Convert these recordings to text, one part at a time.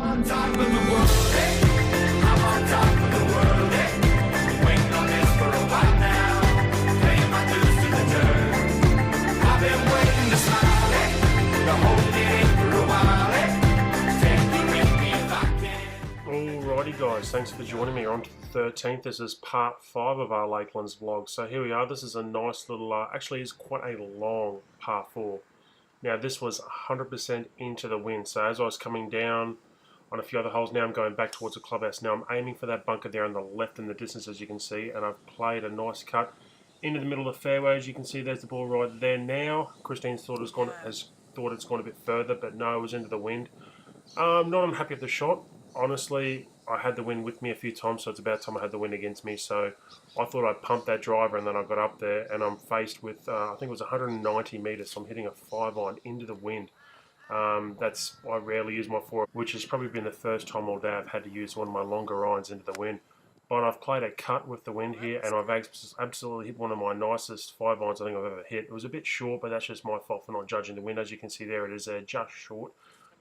on top of the world, hey. I'm on top of the world, hey. Waiting on this for a while now. Paying my dues to the dirt. I've been waiting to smile, hey. To hold it in for a while, hey. Take you with me if I can. Alrighty guys, thanks for joining me on to the 13th. This is part 5 of our Lakelands vlog. So here we are. This is a nice little, actually is quite a long part 4. Now this was 100% into the wind. So as I was coming down on a few other holes, now I'm going back towards the clubhouse. Now I'm aiming for that bunker there on the left in the distance, as you can see, and I've played a nice cut into the middle of the fairway. As you can see, there's the ball right there. Now Christine has thought it's gone a bit further, but no, it was into the wind. Not unhappy with the shot. Honestly, I had the wind with me a few times, so it's about time I had the wind against me. So I thought I'd pump that driver, and then I got up there, and I'm faced with, I think it was 190 metres, so I'm hitting a 5-iron into the wind. I rarely use my 4, which has probably been the first time all day I've had to use one of my longer irons into the wind. But I've played a cut with the wind here, and I've absolutely hit one of my nicest 5-irons I think I've ever hit. It was a bit short, but that's just my fault for not judging the wind. As you can see there, it is just short.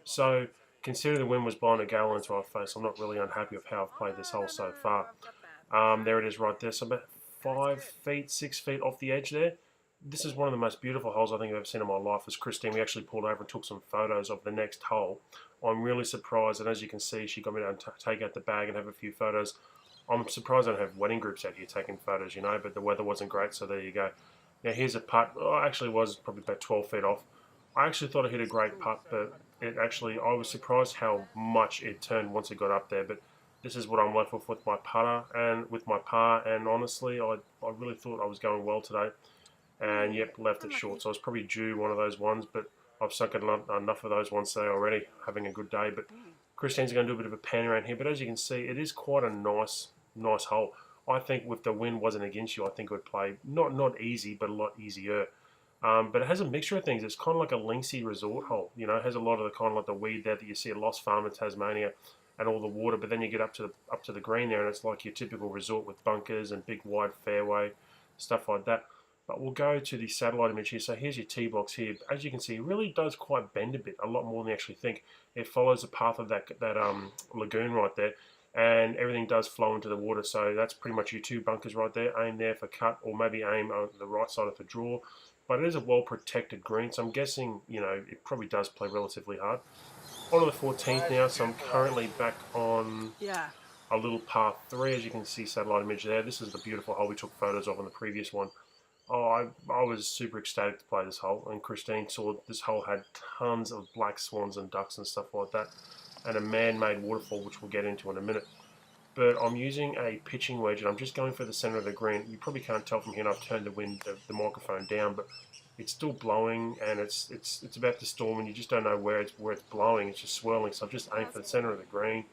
So considering the wind was blowing a gale into our face, I'm not really unhappy with how I've played this hole so far. There it is right there. So about 5 feet, 6 feet off the edge there. This is one of the most beautiful holes I think I've ever seen in my life. As Christine, we actually pulled over and took some photos of the next hole. I'm really surprised, and as you can see, she got me down to take out the bag and have a few photos. I'm surprised I don't have wedding groups out here taking photos, you know, but the weather wasn't great, so there you go. Now here's a putt. Actually was probably about 12 feet off. I actually thought I hit a great putt, but I was surprised how much it turned once it got up there. But this is what I'm left with my putter and with my par, and honestly, I really thought I was going well today. And yep, left it short. So I was probably due one of those ones, but I've sunk enough of those ones today already, having a good day. But Christine's going to do a bit of a pan around here. But as you can see, it is quite a nice hole. I think if the wind wasn't against you, I think it would play not easy, but a lot easier. But it has a mixture of things. It's kind of like a linksy resort hole. You know, it has a lot of the kind of like the weed there that you see at Lost Farm in Tasmania, and all the water. But then you get up to the green there, and it's like your typical resort with bunkers and big wide fairway, stuff like that. But we'll go to the satellite image here. So here's your tee box here. As you can see, it really does quite bend a bit, a lot more than you actually think. It follows the path of that lagoon right there, and everything does flow into the water. So that's pretty much your 2 bunkers right there. Aim there for cut, or maybe aim on the right side of the draw. But it is a well-protected green, so I'm guessing, you know, it probably does play relatively hard. On to the 14th now, so I'm currently back on a little par 3, as you can see, satellite image there. This is the beautiful hole we took photos of on the previous one. Oh, I was super ecstatic to play this hole, and Christine saw this hole had tons of black swans and ducks and stuff like that, and a man-made waterfall, which we'll get into in a minute. But I'm using a pitching wedge, and I'm just going for the center of the green. You probably can't tell from here, and I've turned the microphone down, but it's still blowing, and it's about to storm, and you just don't know where it's blowing. It's just swirling, so I've just aimed for the center of the green,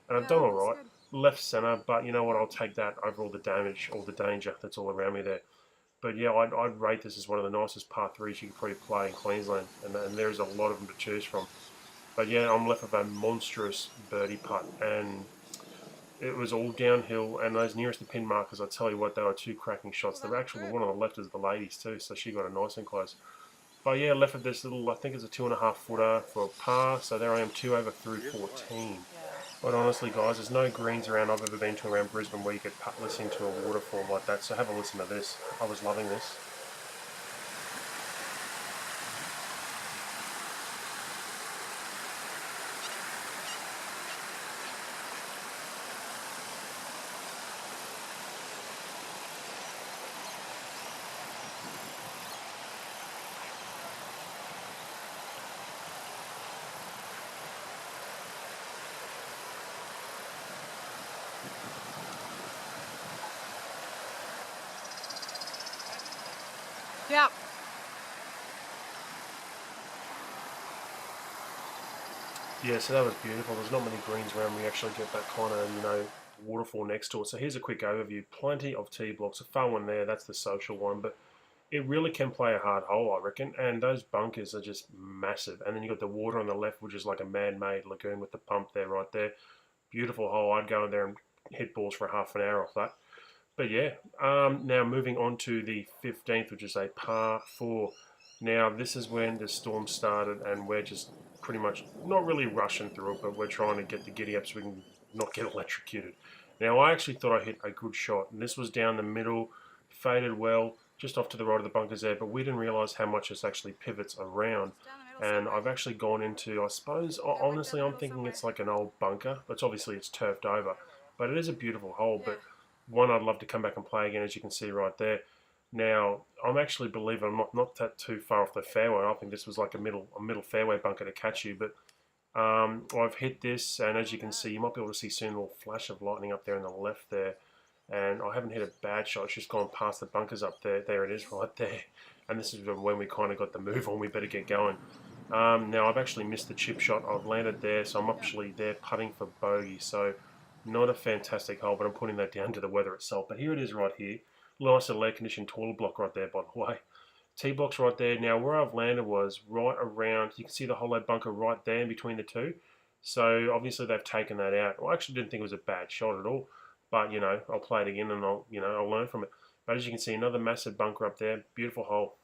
and I've done all right. Left center, but you know what? I'll take that over all the damage, all the danger that's all around me there. But yeah, I'd rate this as one of the nicest par 3s you could probably play in Queensland, and there's a lot of them to choose from. But yeah, I'm left with a monstrous birdie putt, and it was all downhill, and those nearest the pin markers, I tell you what, they were 2 cracking shots. The actual one on the left is the ladies too, so she got it nice and close. But yeah, left with this little, I think it's a 2.5 footer for a par, so there I am, 2 over through 14. But honestly guys, there's no greens around I've ever been to around Brisbane where you could putt-less into a waterfall like that, so have a listen to this. I was loving this. Yep. Yeah, so that was beautiful. There's not many greens around. We actually get that kind of, you know, waterfall next to it. So here's a quick overview. Plenty of tee blocks. A fun one there. That's the social one. But it really can play a hard hole, I reckon. And those bunkers are just massive. And then you've got the water on the left, which is like a man-made lagoon with the pump there, right there. Beautiful hole. I'd go in there and hit balls for half an hour off that. But yeah, now moving on to the 15th, which is a par 4. Now this is when the storm started, and we're just pretty much not really rushing through it, but we're trying to get the giddy up so we can not get electrocuted. Now, I actually thought I hit a good shot, and this was down the middle, faded well, just off to the right of the bunkers there, but we didn't realise how much this actually pivots around. And I've actually gone into, I suppose, honestly, I'm thinking it's like an old bunker, but obviously it's turfed over. But it is a beautiful hole, but one I'd love to come back and play again, as you can see right there. Now, I'm actually believe I'm not that too far off the fairway. I think this was like a middle fairway bunker to catch you, but I've hit this, and as you can see, you might be able to see soon a little flash of lightning up there on the left there. And I haven't hit a bad shot. It's just gone past the bunkers up there. There it is right there. And this is when we kind of got the move on. We better get going. Now, I've actually missed the chip shot. I've landed there, so I'm actually there putting for bogey. So not a fantastic hole, but I'm putting that down to the weather itself. But here it is right here. Nice little air-conditioned toilet block right there, by the way. T-box right there. Now, where I've landed was right around, you can see the hollow bunker right there in between the two. So, obviously, they've taken that out. I actually didn't think it was a bad shot at all. But, I'll play it again and I'll learn from it. But as you can see, another massive bunker up there. Beautiful hole.